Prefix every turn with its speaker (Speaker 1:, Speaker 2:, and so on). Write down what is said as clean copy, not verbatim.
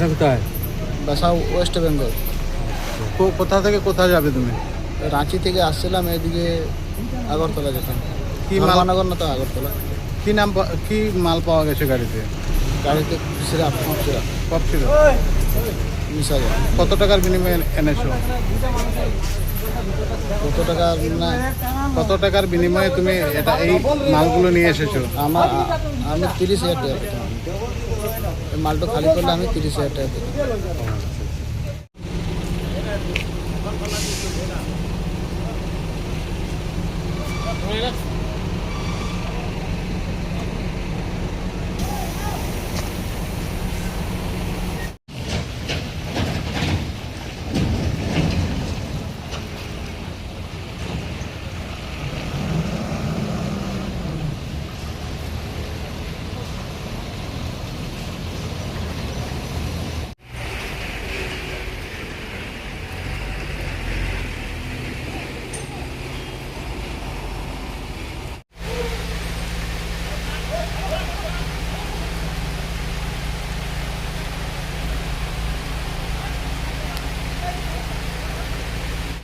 Speaker 1: বাসা কোথায়?
Speaker 2: বাসা ওয়েস্ট বেঙ্গল।
Speaker 3: কোথা থেকে কোথায় যাবে তুমি?
Speaker 2: রাঁচি থেকে আসছিলাম এদিকে আগরতলা যেতাম।
Speaker 3: কি মাল?
Speaker 2: ধর্মনগর না তো আগরতলা।
Speaker 3: কি মাল পাওয়া গেছে গাড়িতে?
Speaker 2: গাড়িতে সিরাপ
Speaker 3: কত ছিল?
Speaker 2: 20,000।
Speaker 3: কত টাকার বিনিময়ে এনেছো?
Speaker 2: কত টাকা না
Speaker 3: কত টাকার বিনিময়ে তুমি এই মালগুলো নিয়ে এসেছো?
Speaker 2: আমি 30,000 টাকা পেতাম। এই মালটা খালি করলে আমি 30,000 টাকা পেতাম।